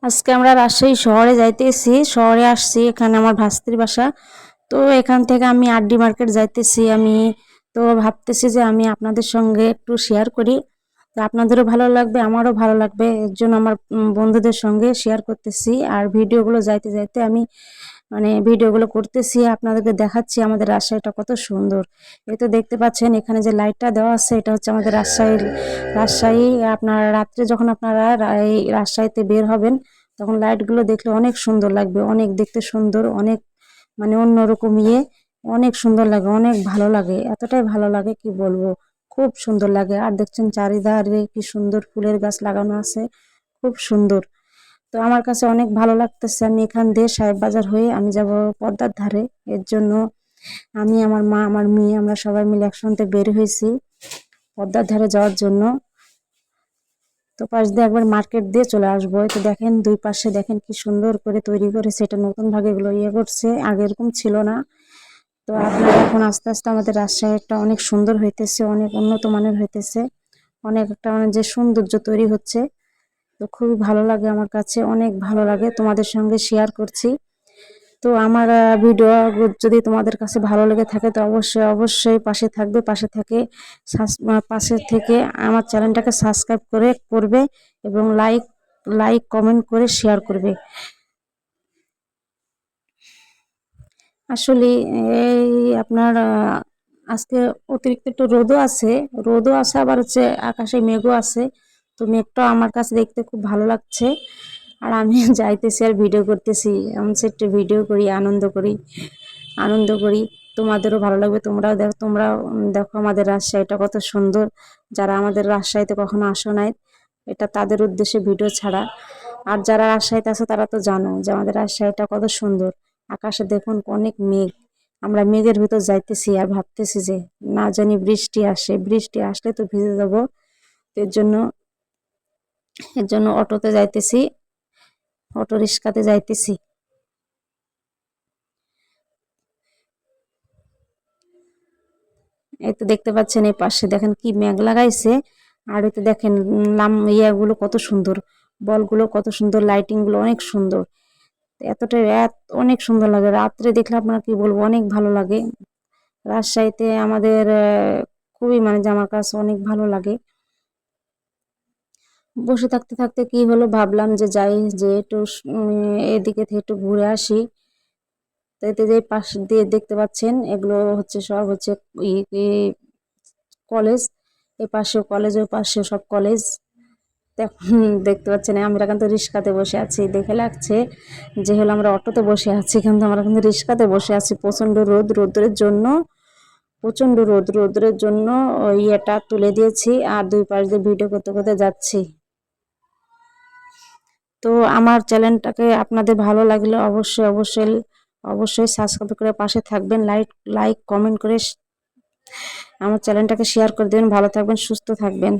আজকে আমরা রাজশাহী শহরে যাইতেছি, শহরে আসছি, এখানে আমার ভাস্তির বাসা। তো এখান থেকে আমি আরডি মার্কেট যাইতেছি আমি। তো ভাবতেছি যে আমি আপনাদের সঙ্গে একটু শেয়ার করি, তো আপনাদেরও ভালো লাগবে আমারও ভালো লাগবে, এর জন্য আমার বন্ধুদের সঙ্গে শেয়ার করতেছি। আর ভিডিওগুলো যাইতে যাইতে আমি মানে ভিডিওগুলো করতেছি, আপনাদেরকে দেখাচ্ছি আমাদের রাজশাহীটা কত সুন্দর। এই তো দেখতে পাচ্ছেন এখানে যে লাইটটা দেওয়া আছে, এটা হচ্ছে আমাদের রাজশাহী। আপনার রাত্রে যখন আপনারা এই রাজশাহীতে বের হবেন, তখন লাইটগুলো দেখলে অনেক সুন্দর লাগবে, অনেক দেখতে সুন্দর, অনেক মানে অন্যরকম অনেক সুন্দর লাগে, অনেক ভালো লাগে, এতটাই ভালো লাগে কি বলবো, খুব সুন্দর লাগে। আর দেখছেন চারিধারে কি সুন্দর ফুলের গাছ লাগানো আছে, খুব সুন্দর। তো আমার কাছে অনেক ভালো লাগতেছে। আমি এখান দিয়ে সাহেব বাজার হয়ে আমি যাব পদ্মার ধারে। এর জন্য আমি, আমার মা, আমার মেয়ে, আমরা সবাই মিলে একসঙ্গে বের হয়েছি পদ্মার ধারে যাওয়ার জন্য। তো পাশ দিয়ে একবার মার্কেট দিয়ে চলে আসবো। তো দেখেন দুই পাশে দেখেন কি সুন্দর করে তৈরি করেছে, এটা নতুন ভাবে এগুলো করছে, আগে এরকম ছিল না। তো আপনারা এখন আস্তে আস্তে আমাদের রাজশাহীটা অনেক সুন্দর হইতেছে, অনেক উন্নত মানের হইতেছে, অনেক একটা মানে যে সৌন্দর্য তৈরি হচ্ছে। তো খুবই ভালো লাগে, আমার কাছে অনেক ভালো লাগে, তোমাদের সঙ্গে শেয়ার করছি। তো আমার ভিডিও যদি তোমাদের কাছে ভালো লেগে থাকে, তো অবশ্যই অবশ্যই পাশে থাকবে, পাশে থেকে আমার চ্যানেলটাকে সাবস্ক্রাইব করবে এবং লাইক লাইক কমেন্ট করে শেয়ার করবে। আসলে এই আপনার আজকে অতিরিক্ত একটু রোদও আছে, আবার হচ্ছে আকাশে মেঘও আছে। তো মেঘটা আমার কাছে দেখতে খুব ভালো লাগছে। আর আমি যাইতেছি আর ভিডিও করতেছি, আমি একটু ভিডিও করি, আনন্দ করি। তোমাদেরও ভালো লাগবে, তোমরাও দেখো আমাদের রাজশাহীটা কত সুন্দর। যারা আমাদের রাজশাহীতে কখনো আসো নাই, এটা তাদের উদ্দেশ্যে ভিডিও ছাড়া। আর যারা রাজশাহীতে আছে তারা তো জানো যে আমাদের রাজশাহীটা কত সুন্দর। আকাশে দেখুন অনেক মেঘ, আমরা মেঘের ভিতর যাইতেছি আর ভাবতেছি যে না জানি বৃষ্টি আসলে তো ভিজে যাব। এর জন্য এর জন্য অটোতে যাইতেছি, অটো রিক্সাতে যাইতেছি। এই তো দেখতে পাচ্ছেন এই পাশে দেখেন কি মেঘ লাগাইছে। আর এই তো দেখেন ইয়াগুলো কত সুন্দর, বলগুলো কত সুন্দর, লাইটিং গুলো অনেক সুন্দর। অনেক সুন্দর লাগে রাত্রে দেখলে, আপনার কি বলবো, অনেক ভালো লাগে। রাজশাহীতে আমাদের খুবই মানে যে আমার কাছে অনেক ভালো লাগে। বসে থাকতে থাকতে কি হলো, ভাবলাম যে যাই, যে একটু এদিকে থেকে একটু ঘুরে আসি। তো এতে যে পাশ দিয়ে দেখতে পাচ্ছেন এগুলো হচ্ছে সব হচ্ছে কলেজ। এই পাশে কলেজ, ওই পাশে সব কলেজ। এখন দেখতে পাচ্ছেন আমরা কিন্তু রিক্সাতে বসে আছি, দেখে লাগছে যে হলো আমরা অটোতে বসে আছি, কিন্তু আমরা কিন্তু রিক্সাতে বসে আছি। প্রচন্ড রোদ, রোদ্রের জন্য ওই ইয়েটা তুলে দিয়েছি আর দুই পাশ দিয়ে ভিডিও করতে করতে যাচ্ছি। তো আমার চ্যানেলটাকে আপনাদের ভালো লাগলে অবশ্যই সাবস্ক্রাইব করে পাশে থাকবেন, লাইক কমেন্ট করে আমার চ্যানেলটাকে শেয়ার করে দেবেন। ভালো থাকবেন, সুস্থ থাকবেন।